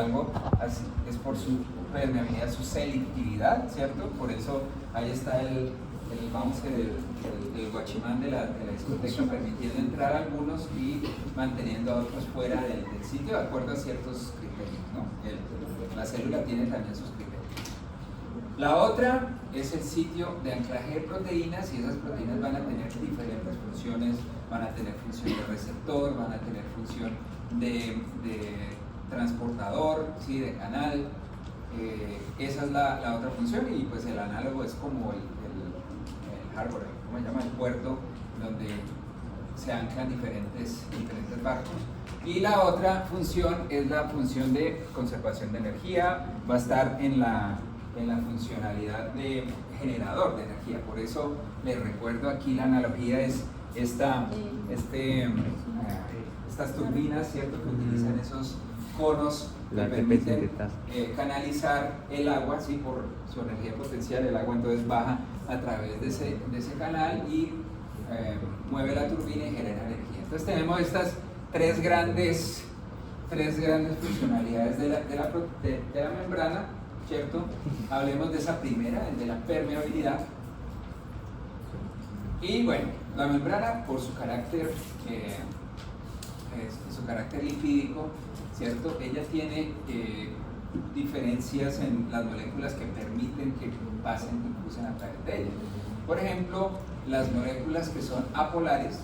algo así, es por su permeabilidad, su selectividad, ¿cierto? Por eso ahí está el guachimán de la discoteca, permitiendo entrar a algunos y manteniendo a otros fuera del sitio de acuerdo a ciertos criterios, ¿no? La célula tiene también sus criterios. La otra es el sitio de anclaje de proteínas, y esas proteínas van a tener diferentes funciones, van a tener función de receptor, van a tener función de transportador, ¿sí? De canal. Esa es la otra función, y pues el análogo es como el hardware, ¿cómo se llama? El puerto donde se anclan diferentes barcos. Y la otra función es la función de conservación de energía, va a estar en la funcionalidad de generador de energía. Por eso les recuerdo aquí la analogía es estas turbinas, ¿cierto? Que utilizan esos conos que permiten canalizar el agua, ¿sí? Por su energía potencial, el agua entonces baja a través de ese canal y mueve la turbina y genera energía. Entonces tenemos estas tres grandes funcionalidades de la membrana, ¿cierto? Hablemos de esa primera, de la permeabilidad. Y bueno, la membrana, por su carácter lipídico, ¿cierto? Ella tiene diferencias en las moléculas que permiten que pasen y crucen a través de ella. Por ejemplo, las moléculas que son apolares,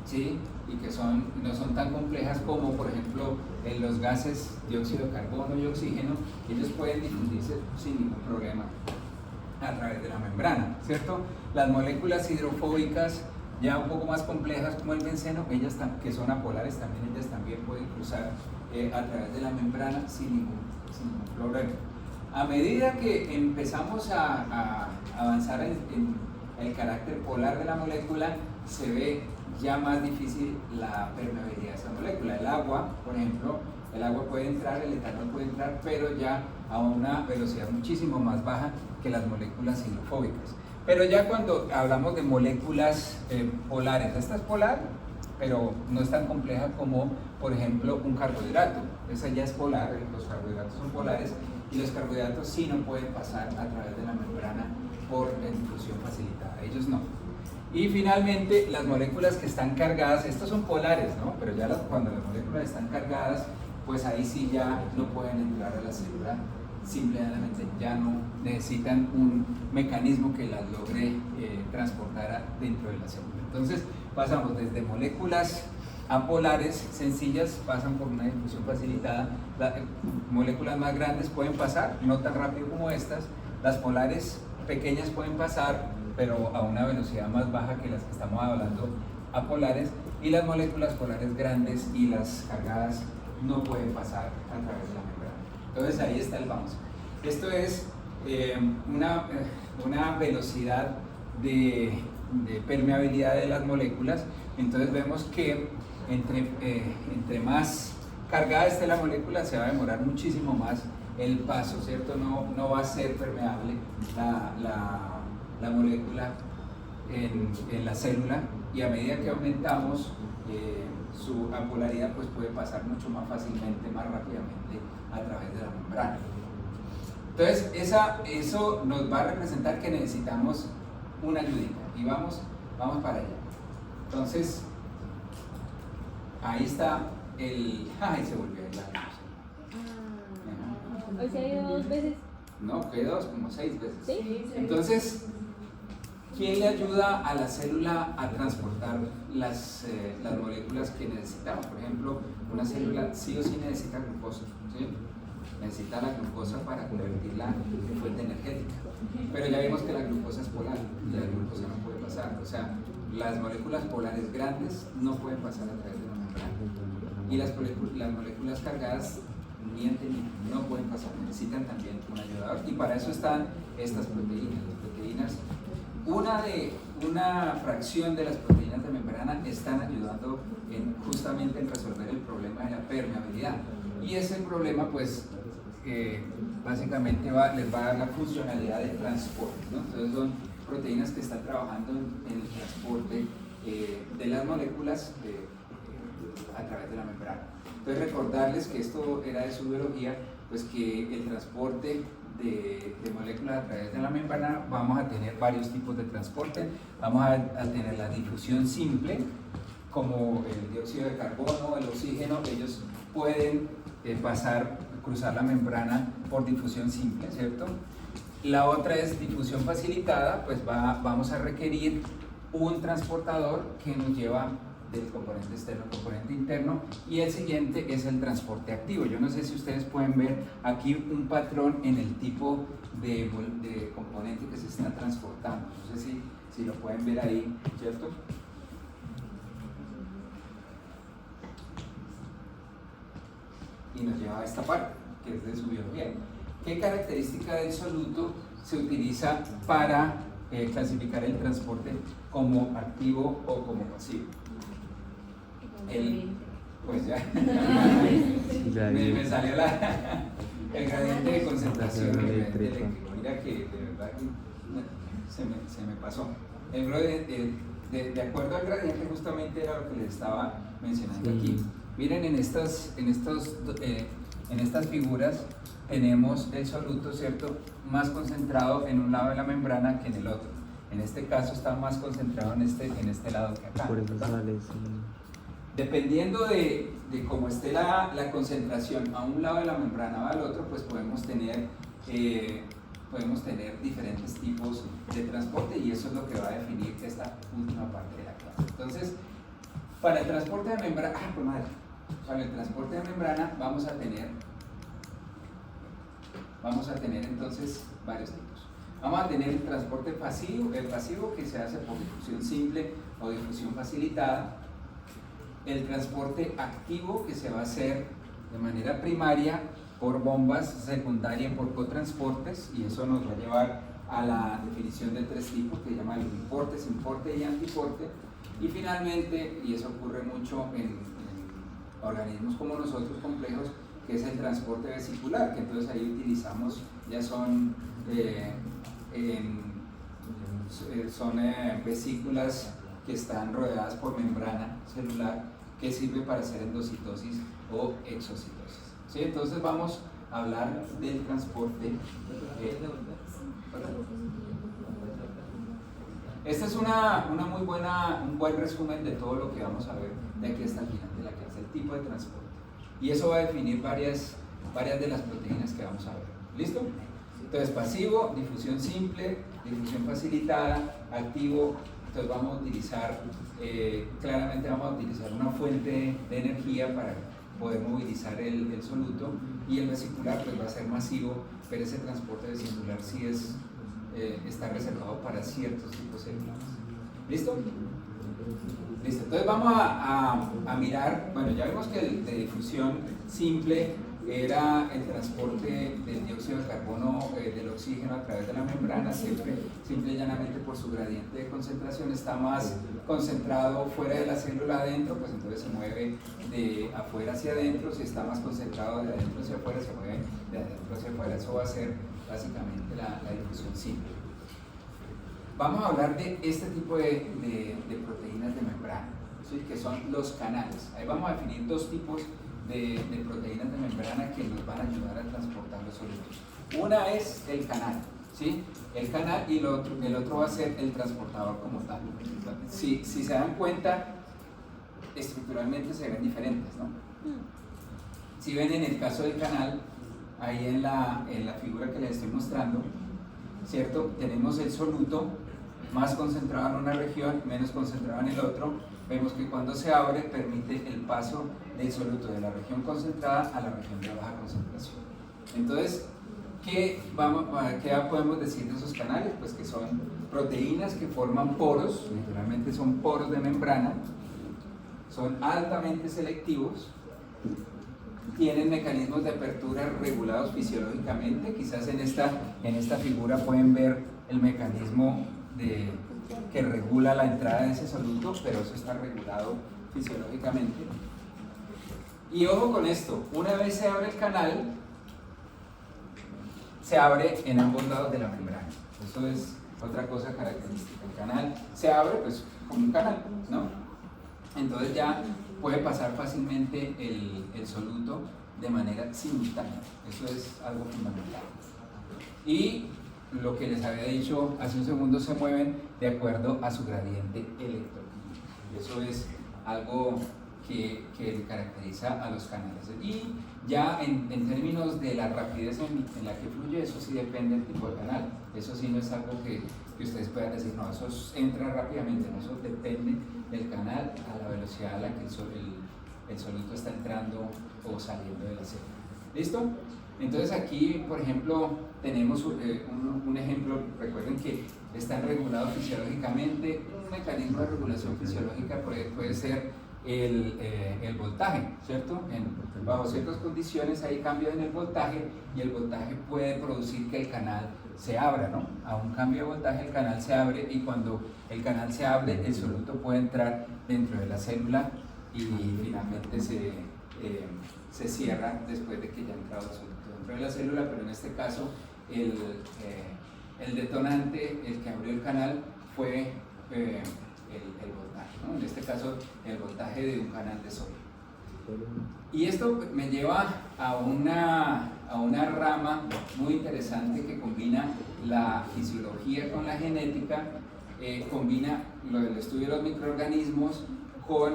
¿sí? Y que no son tan complejas como, por ejemplo, en los gases dióxido de carbono y oxígeno, ellos pueden difundirse sin ningún problema a través de la membrana, ¿cierto? Las moléculas hidrofóbicas, ya un poco más complejas como el benceno, ellas que son apolares, ellas también pueden cruzar a través de la membrana sin ningún problema. A medida que empezamos a avanzar en el carácter polar de la molécula, se ve ya más difícil la permeabilidad de esa molécula. El agua, por ejemplo, el agua puede entrar, el etanol puede entrar, pero ya a una velocidad muchísimo más baja que las moléculas hidrofóbicas. Pero ya cuando hablamos de moléculas polares, esta es polar, pero no es tan compleja como, por ejemplo, un carbohidrato. Esa ya es polar, los carbohidratos son polares, y los carbohidratos sí no pueden pasar a través de la membrana por la difusión facilitada, ellos no. Y finalmente, las moléculas que están cargadas, estas son polares, ¿no? Pero ya cuando las moléculas están cargadas, pues ahí sí ya no pueden entrar a la célula, simplemente ya no necesitan un mecanismo que las logre transportar dentro de la célula. Entonces, pasamos desde moléculas apolares sencillas, pasan por una difusión facilitada, moléculas más grandes pueden pasar, no tan rápido como estas, las polares pequeñas pueden pasar, pero a una velocidad más baja que las que estamos hablando apolares, y las moléculas polares grandes y las cargadas no pueden pasar a través de la membrana. Entonces ahí está el bounce. Esto es una velocidad de permeabilidad de las moléculas. Entonces vemos que entre más cargada esté la molécula, se va a demorar muchísimo más el paso, ¿cierto? No va a ser permeable la molécula en la célula, y a medida que aumentamos su apolaridad, pues puede pasar mucho más fácilmente, más rápidamente a través de la membrana. Entonces eso nos va a representar que necesitamos una ayudita, y vamos para allá. Entonces ahí está ahí se volvió la ¿Hoy se ha ido 2 veces? No, que como 6 veces. ¿Sí? Entonces, ¿quién le ayuda a la célula a transportar las moléculas que necesitamos? Por ejemplo, una célula sí o sí necesita glucosa, ¿sí? Necesita la glucosa para convertirla en fuente energética. Pero ya vimos que la glucosa es polar y la glucosa no puede pasar. O sea, las moléculas polares grandes no pueden pasar a través de la membrana. Y las moléculas cargadas no pueden pasar, necesitan también un ayudador, y para eso están estas proteínas. Las proteínas, una fracción de las proteínas de membrana están ayudando justamente en resolver el problema de la permeabilidad, y ese problema pues básicamente les va a dar la funcionalidad de transporte, ¿no? Entonces son proteínas que están trabajando en el transporte de las moléculas a través de la membrana. Entonces recordarles que esto era de su biología, pues que el transporte de moléculas a través de la membrana, vamos a tener varios tipos de transporte. Vamos a tener la difusión simple, como el dióxido de carbono, el oxígeno, ellos pueden cruzar la membrana por difusión simple, ¿cierto? La otra es difusión facilitada, pues vamos a requerir un transportador que nos lleva del componente externo al componente interno, y el siguiente es el transporte activo. Yo no sé si ustedes pueden ver aquí un patrón en el tipo de componente que se está transportando. No sé si lo pueden ver ahí, ¿cierto? Y nos lleva a esta parte, que es de su biología. ¿Qué característica del soluto se utiliza para clasificar el transporte como activo o como pasivo? Pues ya, me salió el gradiente de concentración eléctrico. Mira que de verdad que se me pasó. De acuerdo al gradiente, justamente era lo que les estaba mencionando aquí. Miren, en estas figuras tenemos el soluto, ¿cierto?, más concentrado en un lado de la membrana que en el otro. En este caso está más concentrado en este lado que acá. Dependiendo de cómo esté la concentración a un lado de la membrana o al otro, pues podemos tener diferentes tipos de transporte, y eso es lo que va a definir esta última parte de la clase. Entonces, para el transporte de membrana, para el transporte de membrana vamos a tener entonces varios tipos. Vamos a tener el transporte pasivo, que se hace por difusión simple o difusión facilitada. El transporte activo, que se va a hacer de manera primaria por bombas, secundaria por cotransportes, y eso nos va a llevar a la definición de tres tipos que llaman importe, simporte y antiporte. Y finalmente, y eso ocurre mucho en organismos como nosotros complejos, que es el transporte vesicular, que entonces ahí utilizamos, ya son vesículas que están rodeadas por membrana celular, que sirve para hacer endocitosis o exocitosis. ¿Sí? Entonces vamos a hablar del transporte. Esta es un buen resumen de todo lo que vamos a ver de aquí hasta el final de la clase, el tipo de transporte. Y eso va a definir varias de las proteínas que vamos a ver. ¿Listo? Entonces, pasivo, difusión simple, difusión facilitada, activo. Entonces vamos a utilizar, claramente vamos a utilizar una fuente de energía para poder movilizar el soluto, y el vesicular pues va a ser masivo, pero ese transporte vesicular sí está reservado para ciertos tipos celulares. ¿Listo? Listo. Entonces vamos a mirar, bueno, ya vimos que el de difusión simple era el transporte del dióxido de carbono, del oxígeno a través de la membrana, simple y llanamente por su gradiente de concentración. Está más concentrado fuera de la célula adentro, pues entonces se mueve de afuera hacia adentro. Si está más concentrado de adentro hacia afuera, se mueve de adentro hacia afuera. Eso va a ser básicamente la difusión simple. Vamos a hablar de este tipo de proteínas de membrana, ¿sí?, que son los canales. Ahí vamos a definir dos tipos de proteínas de membrana que nos van a ayudar a transportar los solutos. Una es el canal, ¿sí? El canal, y el otro va a ser el transportador como tal. Si se dan cuenta, estructuralmente se ven diferentes, ¿no? Si ven en el caso del canal, ahí en la figura que les estoy mostrando, ¿cierto?, tenemos el soluto más concentrado en una región, menos concentrado en el otro. Vemos que cuando se abre permite el paso del soluto de la región concentrada a la región de baja concentración. Entonces, ¿qué podemos decir de esos canales? Pues que son proteínas que forman poros, literalmente son poros de membrana, son altamente selectivos, tienen mecanismos de apertura regulados fisiológicamente. Quizás en esta figura pueden ver el mecanismo que regula la entrada de ese soluto, pero eso está regulado fisiológicamente. Y ojo con esto, una vez se abre el canal, se abre en ambos lados de la membrana. Eso es otra cosa característica. El canal se abre pues como un canal, ¿no? Entonces ya puede pasar fácilmente el soluto de manera simultánea. Eso es algo fundamental. Y lo que les había dicho hace un segundo, se mueven de acuerdo a su gradiente electroquímico. Eso es algo que caracteriza a los canales. Y ya en términos de la rapidez en la que fluye, eso sí depende del tipo de canal. Eso sí no es algo que ustedes puedan decir, no, eso entra rápidamente, no, eso depende del canal, a la velocidad a la que el soluto está entrando o saliendo de la célula. ¿Listo? Entonces aquí, por ejemplo, tenemos un ejemplo. Recuerden que están regulados fisiológicamente. Un mecanismo de regulación fisiológica puede ser el voltaje, ¿cierto? Bajo ciertas condiciones hay cambios en el voltaje y el voltaje puede producir que el canal se abra, ¿no? A un cambio de voltaje el canal se abre, y cuando el canal se abre el soluto puede entrar dentro de la célula y finalmente se cierra después de que ya ha entrado el soluto dentro de la célula. Pero en este caso el detonante, el que abrió el canal, fue el voltaje, ¿no? En este caso el voltaje de un canal de sodio. Y esto me lleva a una rama muy interesante que combina la fisiología con la genética, combina el estudio de los microorganismos con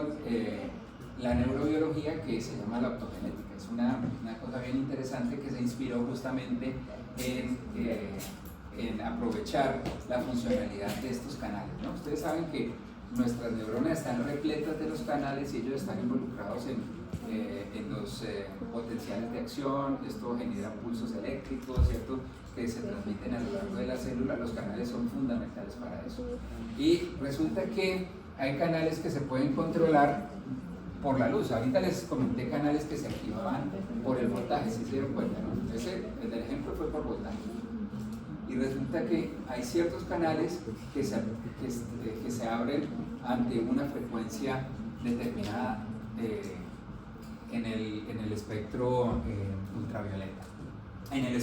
la neurobiología, que se llama la optogenética. Es una cosa bien interesante que se inspiró justamente en aprovechar la funcionalidad de estos canales, ¿no? Ustedes saben que nuestras neuronas están repletas de los canales y ellos están involucrados en los potenciales de acción. Esto genera pulsos eléctricos, ¿cierto?, que se transmiten a lo largo de la célula. Los canales son fundamentales para eso. Y resulta que hay canales que se pueden controlar por la luz. Ahorita les comenté canales que se activaban por el voltaje, si se dieron cuenta, ¿no? El del ejemplo fue por voltaje. Y resulta que hay ciertos canales que se abren ante una frecuencia determinada en el espectro ultravioleta, en el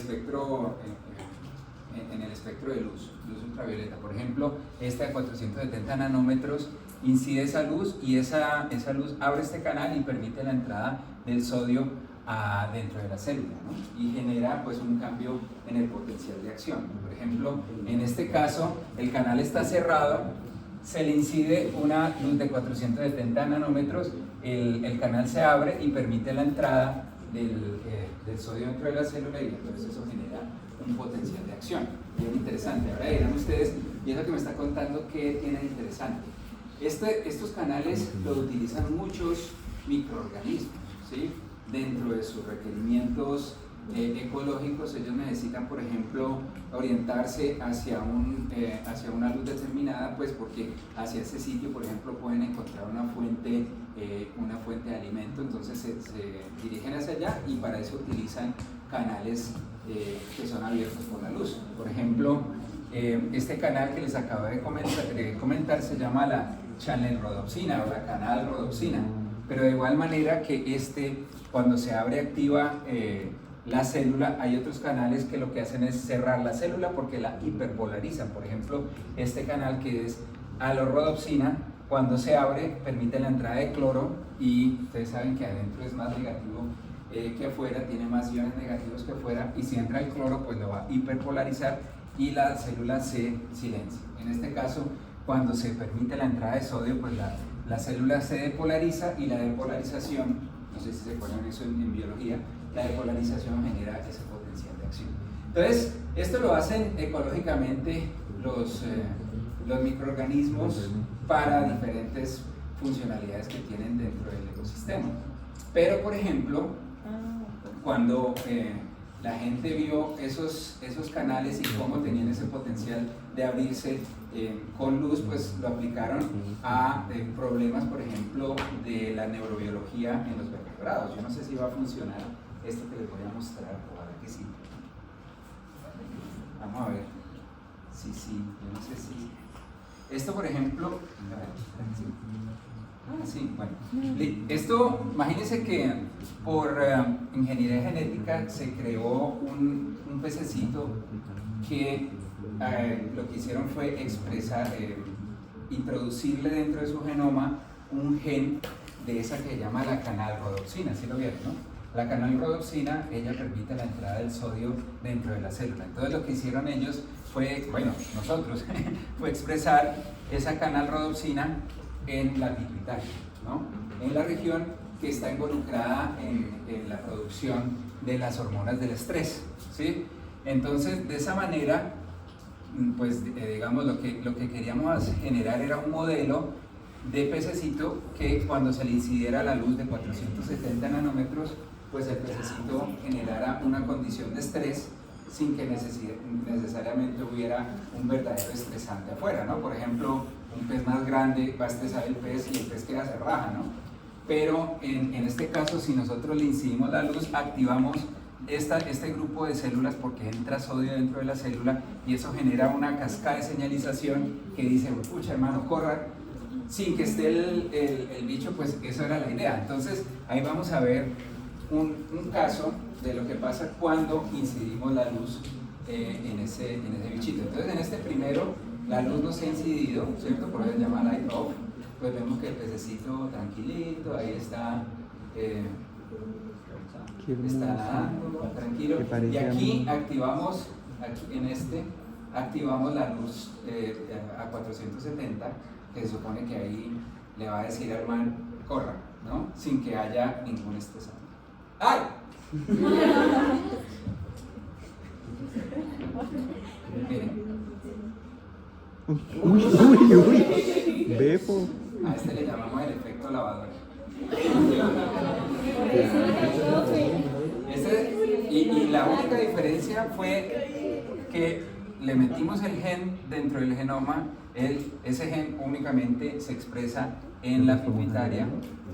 espectro de luz ultravioleta. Por ejemplo, esta de 470 nanómetros incide esa luz, y esa luz abre este canal y permite la entrada del sodio dentro de la célula, ¿no? Y genera pues un cambio en el potencial de acción. Por ejemplo, en este caso el canal está cerrado, se le incide una luz de 470 nanómetros, el canal se abre y permite la entrada del sodio dentro de la célula, y entonces eso genera un potencial de acción. Bien interesante. Ahora dirán ustedes, ¿y eso que me está contando qué tiene de interesante? Estos canales los utilizan muchos microorganismos, ¿sí? Dentro de sus requerimientos ecológicos. Ellos necesitan, por ejemplo, orientarse hacia una luz determinada, pues porque hacia ese sitio, por ejemplo, pueden encontrar una fuente de alimento. Entonces se dirigen hacia allá, y para eso utilizan canales que son abiertos por la luz. Por ejemplo, este canal que les acabo de comentar se llama la channel rodopsina o la canal rodopsina. Pero de igual manera que cuando se abre, activa la célula, hay otros canales que lo que hacen es cerrar la célula porque la hiperpolarizan. Por ejemplo, este canal que es alorrodopsina, cuando se abre permite la entrada de cloro, y ustedes saben que adentro es más negativo que afuera, tiene más iones negativos que afuera, y si entra el cloro pues lo va a hiperpolarizar y la célula se silencia. En este caso, cuando se permite la entrada de sodio, pues la célula se depolariza, y la depolarización, no sé si se acuerdan eso en biología, la depolarización genera ese potencial de acción. Entonces, esto lo hacen ecológicamente los microorganismos para diferentes funcionalidades que tienen dentro del ecosistema. Pero, por ejemplo, cuando la gente vio esos canales y cómo tenían ese potencial de abrirse con luz, pues lo aplicaron a problemas, por ejemplo, de la neurobiología en los vertebrados. Yo no sé si va a funcionar esto que les voy a mostrar, ojalá que sí. Vamos a ver. Sí, yo no sé si... Esto, por ejemplo... Sí, bueno. Esto, imagínense que por ingeniería genética se creó un pececito que lo que hicieron fue introducirle dentro de su genoma un gen de esa que se llama la canalrodoxina, ¿sí lo vieron, no? La canalrodoxina, ella permite la entrada del sodio dentro de la célula. Entonces lo que hicieron ellos fue, bueno, nosotros, fue expresar esa canalrodoxina en la pituitaria, ¿no? En la región que está involucrada en la producción de las hormonas del estrés, ¿sí? Entonces, de esa manera, pues digamos, lo que queríamos generar era un modelo de pececito que cuando se le incidiera la luz de 470 nanómetros, pues el pececito generara una condición de estrés sin que necesariamente hubiera un verdadero estresante afuera, ¿no? Por ejemplo, un pez más grande va a estresar el pez y el pez queda se raja, ¿no? Pero en este caso, si nosotros le incidimos la luz, activamos este grupo de células porque entra sodio dentro de la célula y eso genera una cascada de señalización que dice, pucha hermano, corra, sin que esté el bicho, pues eso era la idea. Entonces ahí vamos a ver un caso de lo que pasa cuando incidimos la luz en ese bichito. Entonces en este primero la luz no se ha incidido, ¿cierto? Por eso se llama light off. Pues vemos que el pececito tranquilito, ahí está, está nadando, tranquilo. Y aquí activamos, activamos la luz a 470, que se supone que ahí le va a decir al man, corra, ¿no? Sin que haya ningún estresante. ¡Ay! Miren. Uy, Befo. A este le llamamos el efecto lavadora. Y la única diferencia fue que le metimos el gen dentro del genoma. Ese gen únicamente se expresa en la pituitaria,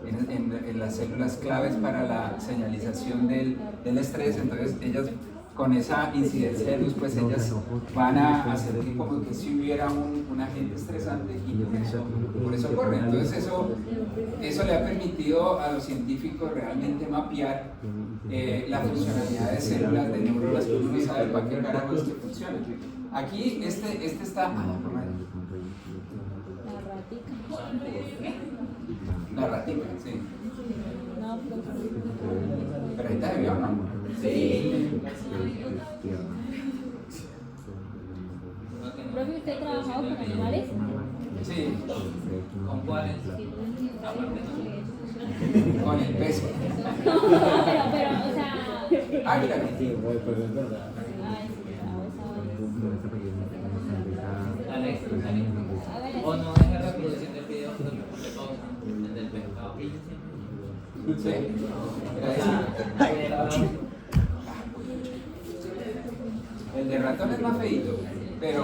en las células claves para la señalización del estrés. Entonces ellas, con esa incidencia de luz, pues ellas van a hacer como que si hubiera un agente estresante y por eso corre. Entonces eso le ha permitido a los científicos realmente mapear la funcionalidad de células, de neuronas, que uno no sabe para qué carajo es que funciona. Aquí este está... La ratica, sí. Pero ahí te vio, ¿no? Sí. ¿Profe, usted ha trabajado con animales? Sí. ¿Con cuáles? Con el pez. No, pero, o sea... Águila. Alex, o no deja la reproducción del video, sino que ponle pausa, el del pescado. Sí. El de ratón es más feíto, pero...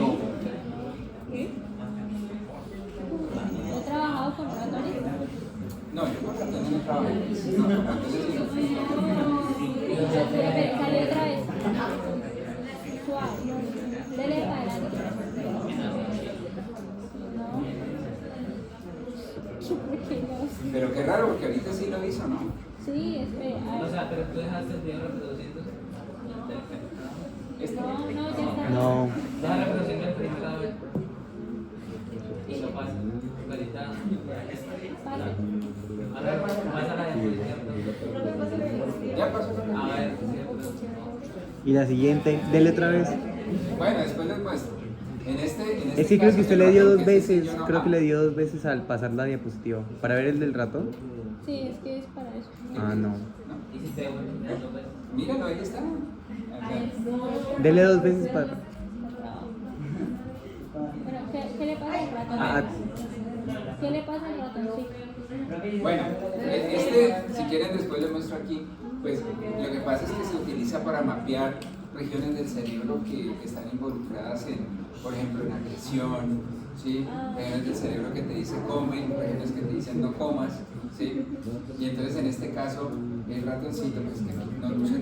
¿Ha trabajado con ratones? No, yo con ratones no trabajo. No, con ratones sí. Pero salió otra vez. Suave. Dele para adelante. Pero qué raro, porque ahorita sí lo hizo, ¿no? Sí, espera. O sea, pero tú dejaste el video reproduciéndose del pescado. No, ya está. No. Deja reproduciendo el pescado y lo pasa. Ahorita. A ver, pasa la diapositiva. Ya pasó. A ver, Y la siguiente, dele otra vez. Bueno, después les muestro. En este Es que creo caso, que usted el le dio ratón dos que veces, sí, yo no- creo que le dio dos veces al pasar la diapositiva. ¿Para ver el del ratón? Sí, es que es para eso. Ah, no. ¿No? y si te devuelven dos veces. Míralo, ahí está. Dele dos veces para... Bueno, ¿qué le pasa al ratón? Ah, ¿Qué le pasa al ratoncito? Bueno, si quieren después les muestro aquí, pues lo que pasa es que se utiliza para mapear regiones del cerebro que están involucradas en, por ejemplo, en agresión, ¿sí? Regiones del cerebro que te dicen comen, regiones que te dicen no comas, ¿sí? Y entonces en este caso el ratoncito, pues que no luce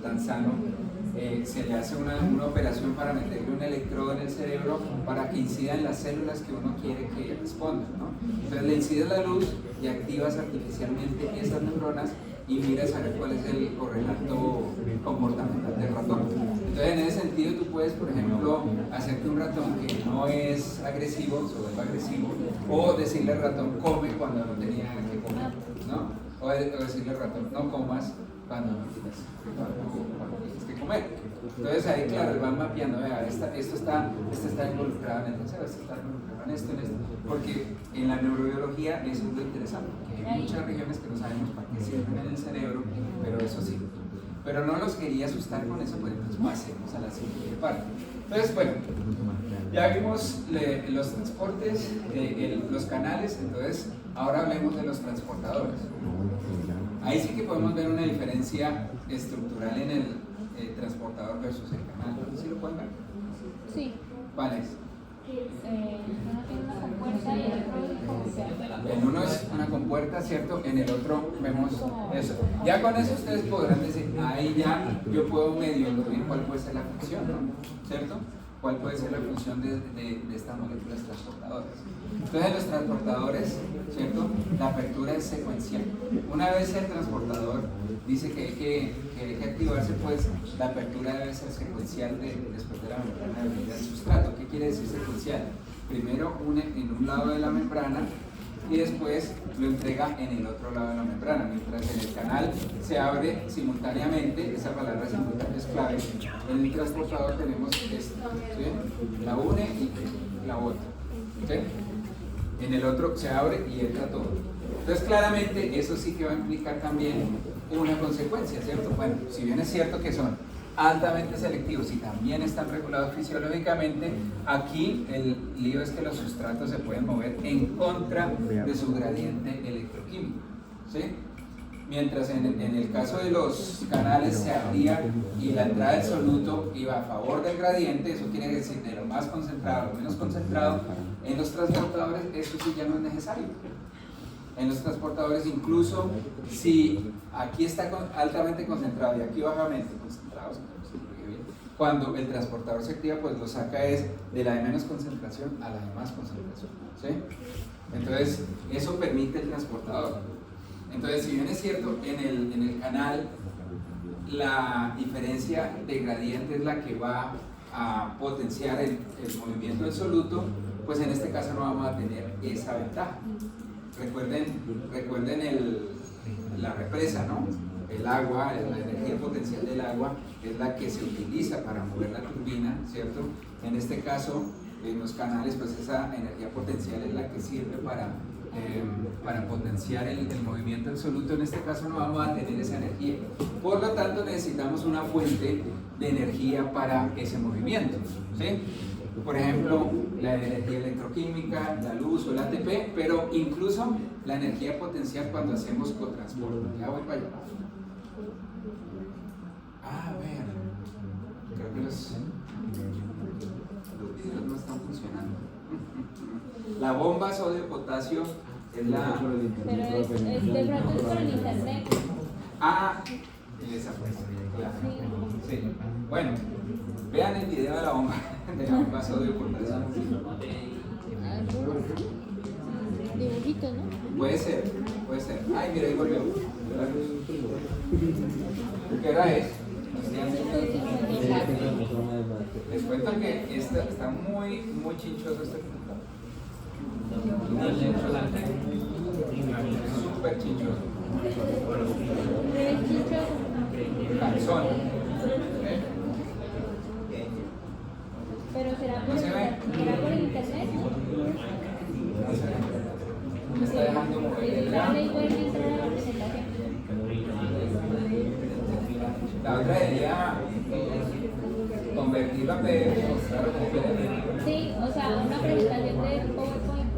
tan sano, se le hace una operación para meterle un electrodo en el cerebro para que incida en las células que uno quiere que respondan, ¿no? Entonces le incides la luz y activas artificialmente esas neuronas y miras a ver cuál es el correlato comportamental del ratón. Entonces en ese sentido tú puedes puedes, por ejemplo, hacer que un ratón que no es agresivo se vuelva agresivo, o decirle al ratón come cuando no tenía que comer, ¿no? O decirle al ratón no comas cuando no tienes que comer. Entonces ahí, claro, él va mapeando, vea, esto está involucrado en el deseo, esto está involucrado en esto, porque en la neurobiología eso es lo interesante, que hay muchas regiones que no sabemos para qué sirven en el cerebro, pero eso sí. Pero no los quería asustar con eso, pues entonces pasemos a la siguiente parte. Entonces, bueno, ya vimos los transportes, los canales, entonces ahora hablemos de los transportadores. Ahí sí que podemos ver una diferencia estructural en el transportador versus el canal. ¿Sí lo pueden ver? Sí. ¿Cuál es? Uno tiene una compuerta y el otro es como En uno es una compuerta, ¿cierto? En el otro vemos eso. Ya con eso ustedes podrán decir, ahí ya yo puedo medio intuir cuál puede ser la función, ¿no? ¿Cierto? ¿Cuál puede ser la función de estas moléculas transportadoras? Entonces, los transportadores, ¿cierto? La apertura es secuencial. Una vez el transportador dice que hay que activarse, pues la apertura debe ser secuencial después de la membrana de unidad del sustrato. ¿Qué quiere decir secuencial? Primero une en un lado de la membrana y después lo entrega en el otro lado de la membrana, mientras en el canal se abre simultáneamente. Esa palabra simultánea es clave. En el transportador tenemos esto, ¿sí? La une y la otra, ¿sí? En el otro se abre y entra todo. Entonces claramente eso sí que va a implicar también una consecuencia, ¿cierto? Bueno, si bien es cierto que son altamente selectivos y también están regulados fisiológicamente, aquí el lío es que los sustratos se pueden mover en contra de su gradiente electroquímico, ¿sí? Mientras en el caso de los canales se abría y la entrada del soluto iba a favor del gradiente, eso quiere decir de lo más concentrado a lo menos concentrado. En los transportadores eso sí ya no es necesario. En los transportadores, incluso si aquí está altamente concentrado y aquí bajamente concentrado, cuando el transportador se activa, pues lo saca es de la de menos concentración a la de más concentración, ¿sí? Entonces eso permite el transportador. Entonces, si bien es cierto, en el canal la diferencia de gradiente es la que va a potenciar el movimiento del soluto, pues en este caso no vamos a tener esa ventaja. Recuerden la represa, ¿no? El agua, la energía potencial del agua es la que se utiliza para mover la turbina, ¿cierto? En este caso, en los canales, pues esa energía potencial es la que sirve para potenciar el movimiento del soluto. En este caso no vamos a tener esa energía. Por lo tanto, necesitamos una fuente de energía para ese movimiento, ¿sí? Por ejemplo, la energía electroquímica, la luz o el ATP, pero incluso la energía potencial cuando hacemos cotransporte. Ya voy para allá. A ver, creo que los videos no están funcionando. La bomba sodio-potasio es la... Pero de pronto es por el internet. Ah, esa fue. Claro. Sí. Bueno, vean el video de la bomba sodio-potasio. Dibujitos, ¿no? Puede ser. Ay, mira, ahí volvió. ¿Qué hora es? Les cuento que está muy chinchoso este computador. Súper chinchoso. Calzón. Pero será por el internet. No sé. Me está dejando mover. Ahí pueden entrar a la presentación. La otra sería convertirlo a PDF, mostrar como PDF. Sí, o sea, una presentación de PowerPoint.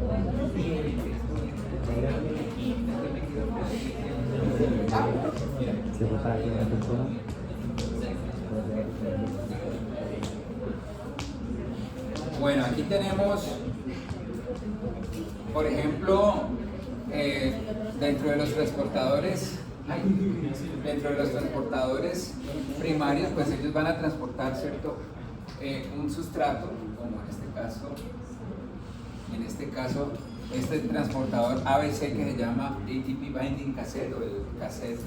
Bueno, aquí tenemos, por ejemplo, dentro de los transportadores primarios, pues ellos van a transportar, ¿cierto? Un sustrato, como en este caso, este transportador ABC que se llama ATP Binding Cassette o el cassette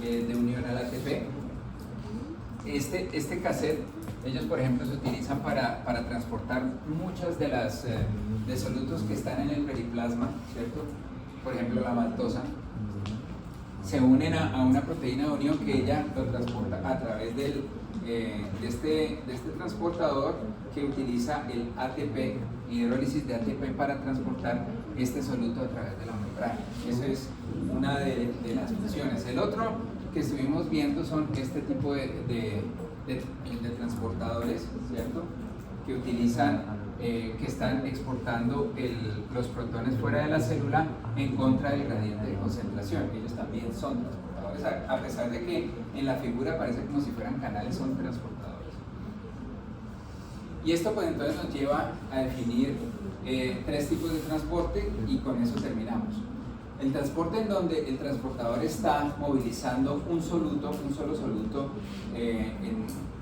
de unión al ATP. Este cassette, ellos por ejemplo se utilizan para transportar muchas de las de solutos que están en el periplasma, ¿cierto? Por ejemplo la maltosa, se unen a una proteína de unión que ella lo transporta a través de este transportador que utiliza el ATP, hidrólisis de ATP, para transportar este soluto a través de la membrana. Esa es una de las funciones. El otro que estuvimos viendo son este tipo de transportadores, ¿cierto? Que utilizan, que están exportando los protones fuera de la célula en contra del gradiente de concentración. Ellos también son transportadores, a pesar de que en la figura parece como si fueran canales, son transportadores. Y esto pues entonces nos lleva a definir 3 tipos de transporte y con eso terminamos. El transporte en donde el transportador está movilizando un solo soluto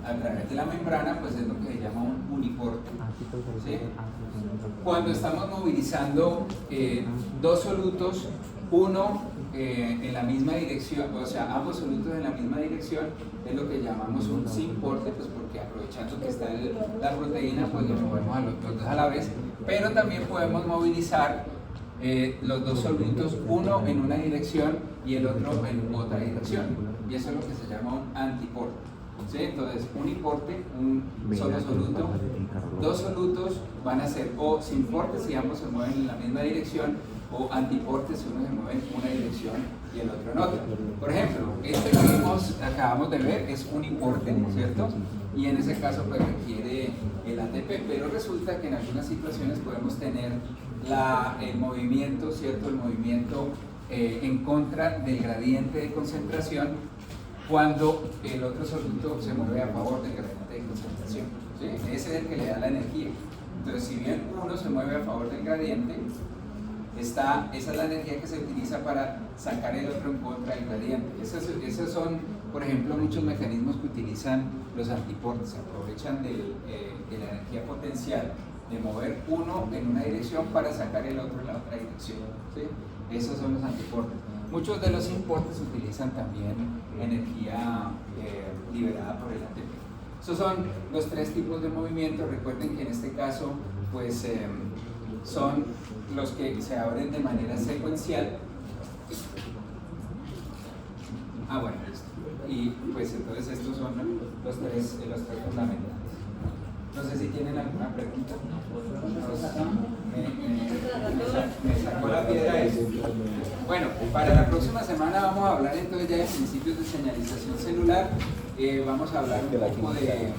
a través de la membrana, pues es lo que se llama un uniporte, ¿sí? Cuando estamos movilizando 2 solutos, uno en la misma dirección, o sea, ambos solutos en la misma dirección, es lo que llamamos un simporte, pues porque aprovechando que está la proteína, pues lo movemos a los dos a la vez, pero también podemos movilizar los 2 solutos, uno en una dirección y el otro en otra dirección, y eso es lo que se llama un antiporte, ¿sí? Entonces, uniporte, un solo soluto, 2 solutos van a ser o simportes si ambos se mueven en la misma dirección, o antiportes si uno se mueve en una dirección y el otro en otra. Por ejemplo, este que acabamos de ver es uniporte, ¿cierto? Y en ese caso pues requiere el ATP, pero resulta que en algunas situaciones podemos tener el movimiento, ¿cierto? El movimiento en contra del gradiente de concentración cuando el otro soluto se mueve a favor del gradiente de concentración, ¿sí? Ese es el que le da la energía. Entonces, si bien uno se mueve a favor del gradiente, esa es la energía que se utiliza para sacar el otro en contra del gradiente. Esos son, por ejemplo, muchos mecanismos que utilizan los antiportes. Se aprovechan de la energía potencial de mover uno en una dirección para sacar el otro en la otra dirección, ¿sí? Esos son los antiportes. Muchos de los importes utilizan también energía liberada por el ATP. Esos son los 3 tipos de movimiento. Recuerden que en este caso, pues, son los que se abren de manera secuencial. Bueno, y pues entonces estos son los tres fundamentales. No sé si tienen alguna pregunta. Me sacó la piedra eso. Bueno, para la próxima semana vamos a hablar entonces ya de principios de señalización celular. Vamos a hablar un poco de